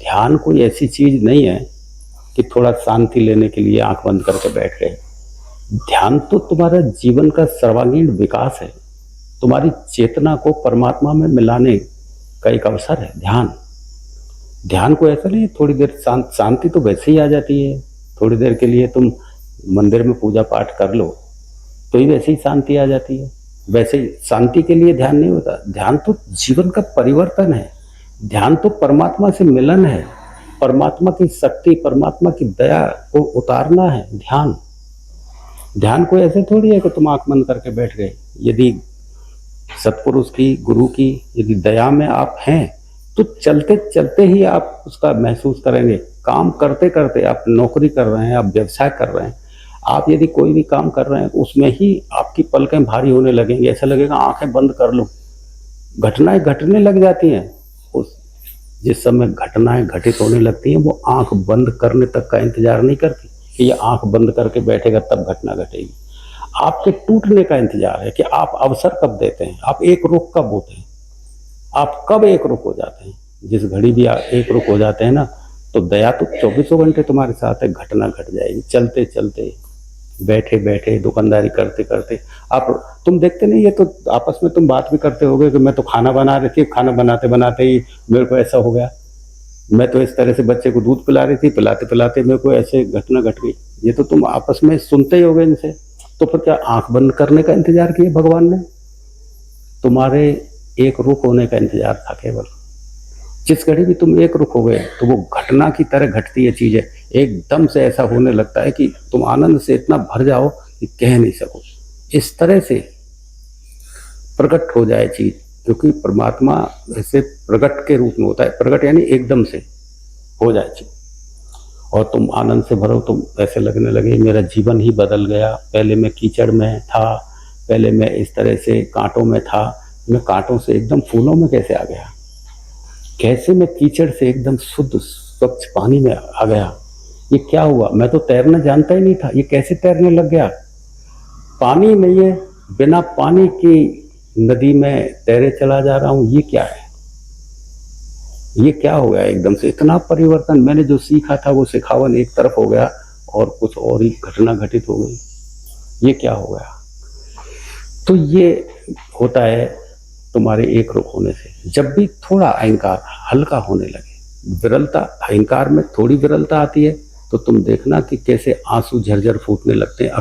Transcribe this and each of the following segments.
ध्यान कोई ऐसी चीज नहीं है कि थोड़ा शांति लेने के लिए आंख बंद करके बैठ गए। ध्यान तो तुम्हारा जीवन का सर्वांगीण विकास है, तुम्हारी चेतना को परमात्मा में मिलाने का एक अवसर है ध्यान। ध्यान को ऐसा नहीं थोड़ी देर शांति तो वैसे ही आ जाती है, थोड़ी देर के लिए तुम मंदिर में पूजा पाठ कर लो तो ही वैसे ही शांति आ जाती है। वैसे ही शांति के लिए ध्यान नहीं होता। ध्यान तो जीवन का परिवर्तन है, ध्यान तो परमात्मा से मिलन है, परमात्मा की शक्ति, परमात्मा की दया को उतारना है ध्यान। ध्यान को ऐसे थोड़ी है कि तुम आंख बंद करके बैठ गए। यदि सत्पुरुष की, गुरु की यदि दया में आप हैं तो चलते चलते ही आप उसका महसूस करेंगे। काम करते करते, आप नौकरी कर रहे हैं, आप व्यवसाय कर रहे हैं, आप यदि कोई भी काम कर रहे हैं तो उसमें ही आपकी पलकें भारी होने लगेंगी। ऐसा लगेगा आंखें बंद कर लो, घटनाएं घटने लग जाती हैं। उस जिस समय घटनाएं घटित होने लगती हैं वो आंख बंद करने तक का इंतजार नहीं करती कि ये आंख बंद करके बैठेगा तब घटना घटेगी। आपके टूटने का इंतजार है कि आप अवसर कब देते हैं, आप एक रुख कब होते हैं, आप कब एक रुख हो जाते हैं। जिस घड़ी भी आप एक रुख हो जाते हैं ना, तो दया तो 24 घंटे तुम्हारे साथ है। घटना घट जाएगी चलते चलते, बैठे बैठे, दुकानदारी करते करते। आप तुम देखते नहीं, ये तो आपस में तुम बात भी करते होगे कि मैं तो खाना बना रही थी, खाना बनाते बनाते ही मेरे को ऐसा हो गया, मैं तो इस तरह से बच्चे को दूध पिला रही थी, पिलाते पिलाते मेरे को ऐसे घटना घट गई। ये तो तुम आपस में सुनते ही होगे इनसे। तो फिर क्या आंख बंद करने का इंतजार किया भगवान ने? तुम्हारे एक रुख होने का इंतजार था केवल। जिस घड़ी भी तुम एक रुख हो गए तो वो घटना की तरह घटती है चीजें। एकदम से ऐसा होने लगता है कि तुम आनंद से इतना भर जाओ कि कह नहीं सको। इस तरह से प्रकट हो जाए चीज, क्योंकि परमात्मा ऐसे प्रकट के रूप में होता है। प्रकट यानी एकदम से हो जाए चीज और तुम आनंद से भरो। तुम ऐसे लगने लगे मेरा जीवन ही बदल गया। पहले मैं कीचड़ में था, पहले मैं इस तरह से कांटों में था, मैं कांटों से एकदम फूलों में कैसे आ गया, कैसे मैं कीचड़ से एकदम शुद्ध स्वच्छ पानी में आ गया। ये क्या हुआ? मैं तो तैरना जानता ही नहीं था, ये कैसे तैरने लग गया? पानी नहीं है, बिना पानी की नदी में तैरे चला जा रहा हूं। ये क्या है? ये क्या हो गया? एकदम से इतना परिवर्तन। मैंने जो सीखा था वो सिखावन एक तरफ हो गया और कुछ और ही घटना घटित हो गई। ये क्या हो गया? तो ये होता है तुम्हारे एक रुख होने से। जब भी थोड़ा अहंकार हल्का होने लगे, विरलता, अहंकार में थोड़ी विरलता आती है तो तुम देखना कि कैसे आंसू झरझर फूटने लगते हैं।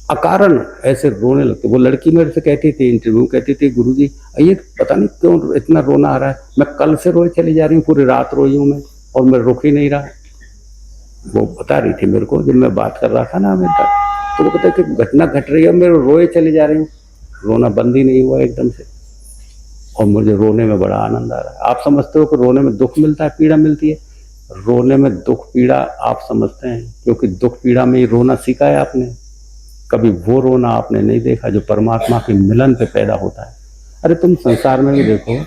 अकारण ऐसे रोने लगते। वो लड़की मेरे से कहती थी, इंटरव्यू कहती थी, गुरुजी ये पता नहीं क्यों इतना रोना आ रहा है, मैं कल से रोए चली जा रही हूँ, पूरी रात रोई हूँ मैं और मैं रुक ही नहीं रहा। वो बता रही थी मेरे को जब मैं बात कर रहा था ना मेरे तक, तो वो कहता है कि घटना घट रही है, मेरे रोए चली जा रही हूँ, रोना बंद ही नहीं हुआ एकदम से, और मुझे रोने में बड़ा आनंद आ रहा है। आप समझते हो कि रोने में दुख मिलता है, पीड़ा मिलती है? रोने में दुख पीड़ा आप समझते हैं, क्योंकि दुख पीड़ा में ही रोना सीखा है आपने। कभी वो रोना आपने नहीं देखा जो परमात्मा के मिलन पे पैदा होता है। अरे तुम संसार में भी देखो,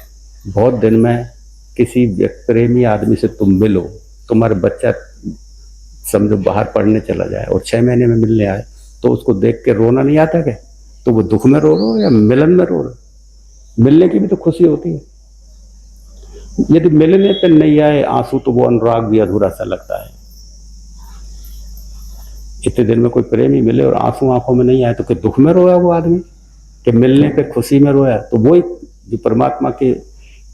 बहुत दिन में किसी प्रेमी आदमी से तुम मिलो, तुम्हारे बच्चा समझो बाहर पढ़ने चला जाए और 6 महीने में मिलने आए, तो उसको देख के रोना नहीं आता क्या? तो वो दुख में रो रहे हो या मिलन में रो रहे हो? मिलने की भी तो खुशी होती है। यदि मिलने पे नहीं आए आंसू तो वो अनुराग भी अधूरा सा लगता है। इतने दिन में कोई प्रेमी मिले और आंसू आंखों में नहीं आए तो कि दुख में रोया वो आदमी, कि मिलने पे खुशी में रोया? तो वो जो परमात्मा के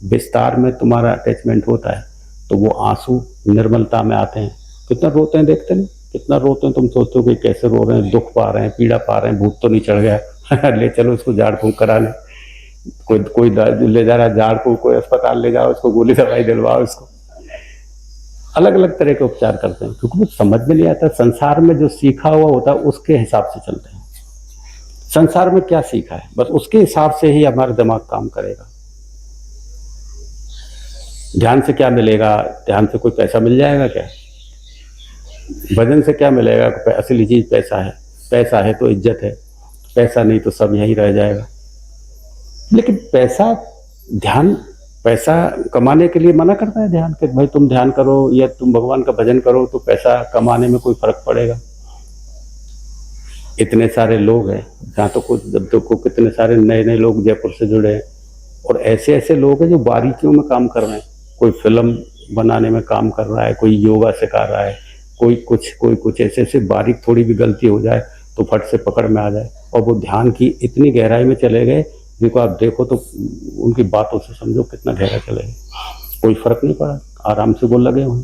विस्तार में तुम्हारा अटैचमेंट होता है तो वो आंसू निर्मलता में आते हैं। कितना रोते हैं देखते नहीं, कितना रोते हैं। तुम सोचते हो कि कैसे रो रहे हैं, दुख पा रहे हैं, पीड़ा पा रहे हैं, भूत तो नहीं चढ़ गया ले चलो इसको झाड़ फूंक कराने, कोई ले जा रहा है झाड़ फूंक, कोई अस्पताल ले जाओ, इसको गोली दवाई दिलवाओ, इसको अलग अलग तरह के उपचार करते हैं, क्योंकि वो समझ में नहीं आता। संसार में जो सीखा हुआ होता है उसके हिसाब से चलते हैं। संसार में क्या सीखा है बस उसके हिसाब से ही हमारा दिमाग काम करेगा। ध्यान से क्या मिलेगा? ध्यान से कोई पैसा मिल जाएगा क्या? भजन से क्या मिलेगा? असली चीज पैसा है। पैसा है तो इज्जत है, पैसा नहीं तो सब यहीं रह जाएगा। लेकिन पैसा, ध्यान पैसा कमाने के लिए मना करता है ध्यान, कि भाई तुम ध्यान करो या तुम भगवान का भजन करो तो पैसा कमाने में कोई फर्क पड़ेगा। इतने सारे लोग हैं, जहाँ तो कुछ जब तो को कितने सारे नए नए लोग जयपुर से जुड़े हैं, और ऐसे ऐसे लोग हैं जो बारीकियों में काम कर रहे हैं। कोई फिल्म बनाने में काम कर रहा है, कोई योगा सिखा रहा है, कोई कुछ ऐसे बारीक थोड़ी भी गलती हो जाए तो फट से पकड़ में आ जाए, और वो ध्यान की इतनी गहराई में चले गए जिनको आप देखो तो उनकी बातों से समझो कितना गहरा चले गए, कोई फर्क नहीं पड़ा, आराम से वो लगे हुए।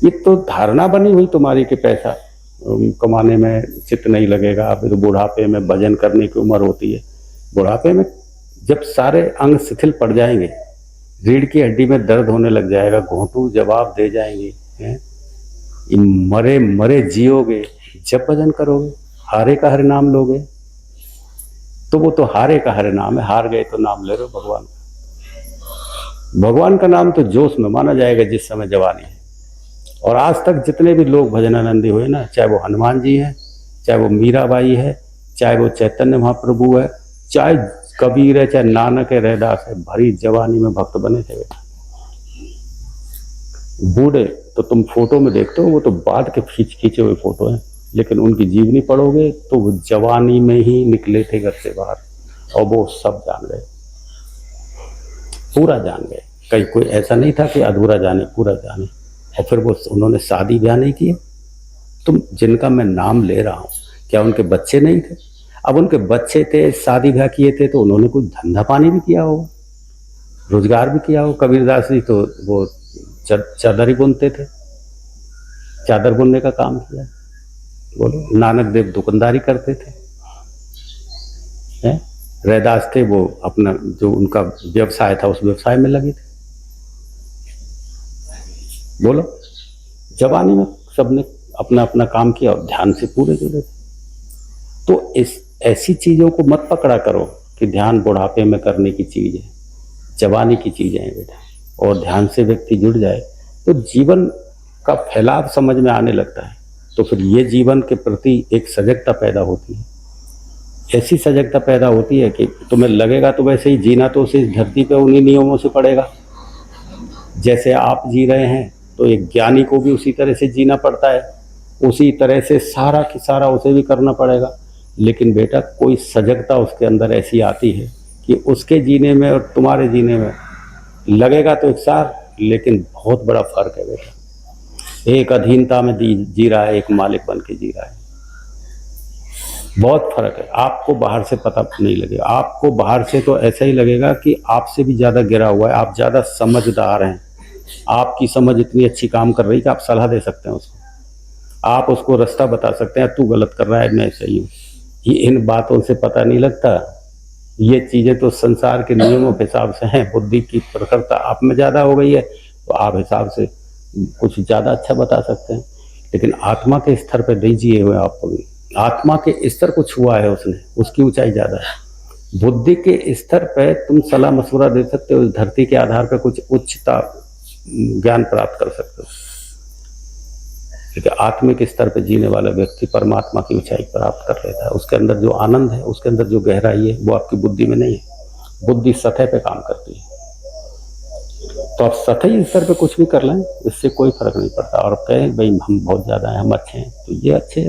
ये तो धारणा बनी हुई तुम्हारी कि पैसा कमाने में चित्त नहीं लगेगा, अभी तो बुढ़ापे में भजन करने की उम्र होती है। बुढ़ापे में जब सारे अंग शिथिल पड़ जाएंगे, रीढ़ की हड्डी में दर्द होने लग जाएगा, घोंटू जवाब दे जाएंगे, मरे मरे जियोगे जब भजन करोगे, हारे का हरि नाम लोगे, तो वो तो हारे का हरि नाम है, हार गए तो नाम ले रहे हो भगवान का। भगवान का नाम तो जोश में माना जाएगा जिस समय जवानी है। और आज तक जितने भी लोग भजनानंदी हुए ना, चाहे वो हनुमान जी हैं, चाहे वो मीराबाई है, चाहे वो चैतन्य महाप्रभु है, चाहे कबीर है, चाहे नानक है, रैदास है, भरी जवानी में भक्त बने थे। बूढ़े तो तुम फोटो में देखते हो, वो तो बाद के खींचे हुए फोटो हैं, लेकिन उनकी जीवनी पढ़ोगे तो वो जवानी में ही निकले थे घर से बाहर, और वो सब जान गए, पूरा जान गए। कहीं कोई ऐसा नहीं था कि अधूरा जाने, पूरा जाने। और फिर वो उन्होंने शादी ब्याह नहीं किए। तुम जिनका मैं नाम ले रहा हूँ, क्या उनके बच्चे नहीं थे? अब उनके बच्चे थे, शादी ब्याह किए थे, तो उन्होंने कुछ धंधा पानी भी किया हो, रोजगार भी किया हो। कबीरदास जी तो वो चादर ही बुनते थे, चादर बुनने का काम किया। बोलो, नानक देव दुकानदारी करते थे, रैदास थे वो अपना जो उनका व्यवसाय था उस व्यवसाय में लगे थे। बोलो, जवानी में सबने अपना अपना काम किया और ध्यान से पूरे जुड़े थे। तो इस ऐसी चीजों को मत पकड़ा करो कि ध्यान बुढ़ापे में करने की चीज है, जवानी की चीजें हैं बेटा। और ध्यान से व्यक्ति जुड़ जाए तो जीवन का फैलाव समझ में आने लगता है, तो फिर ये जीवन के प्रति एक सजगता पैदा होती है। ऐसी सजगता पैदा होती है कि तुम्हें लगेगा तो वैसे ही जीना तो उसी धरती पे उन्हीं नियमों से पड़ेगा जैसे आप जी रहे हैं, तो एक ज्ञानी को भी उसी तरह से जीना पड़ता है, उसी तरह से सारा की सारा उसे भी करना पड़ेगा। लेकिन बेटा कोई सजगता उसके अंदर ऐसी आती है कि उसके जीने में और तुम्हारे जीने में लगेगा तो एक सार, लेकिन बहुत बड़ा फर्क है बेटा। एक अधीनता में जी रहा है, एक मालिक बन के जी रहा है, बहुत फर्क है। आपको बाहर से पता नहीं लगेगा, आपको बाहर से तो ऐसा ही लगेगा कि आपसे भी ज्यादा गिरा हुआ है, आप ज्यादा समझदार हैं, आपकी समझ इतनी अच्छी काम कर रही है कि आप सलाह दे सकते हैं उसको, आप उसको रास्ता बता सकते हैं, तू गलत कर रहा है मैं सही हूँ। ये इन बातों से पता नहीं लगता, ये चीजें तो संसार के नियमों के हिसाब से हैं। बुद्धि की प्रखरता आप में ज्यादा हो गई है तो आप हिसाब से कुछ ज्यादा अच्छा बता सकते हैं, लेकिन आत्मा के स्तर पे नहीं जिए हुए आपको भी। आत्मा के स्तर को छुआ है उसने, उसकी ऊंचाई ज्यादा है। बुद्धि के स्तर पे तुम सलाह मशवरा दे सकते हो, धरती के आधार पर कुछ उच्चता ज्ञान प्राप्त कर सकते हो, क्योंकि आत्मिक स्तर पर जीने वाला व्यक्ति परमात्मा की ऊंचाई प्राप्त कर लेता है। उसके अंदर जो आनंद है, उसके अंदर जो गहराई है, वो आपकी बुद्धि में नहीं है। बुद्धि सतह पे काम करती है, तो आप सतही स्तर पे कुछ भी कर लें, इससे कोई फर्क नहीं पड़ता। और कहें भाई हम बहुत ज्यादा हैं, हम अच्छे हैं, तो ये अच्छे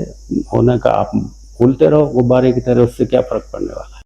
होने का आप भूलते रहो गुब्बारे की तरह, उससे क्या फर्क पड़ने वाला है।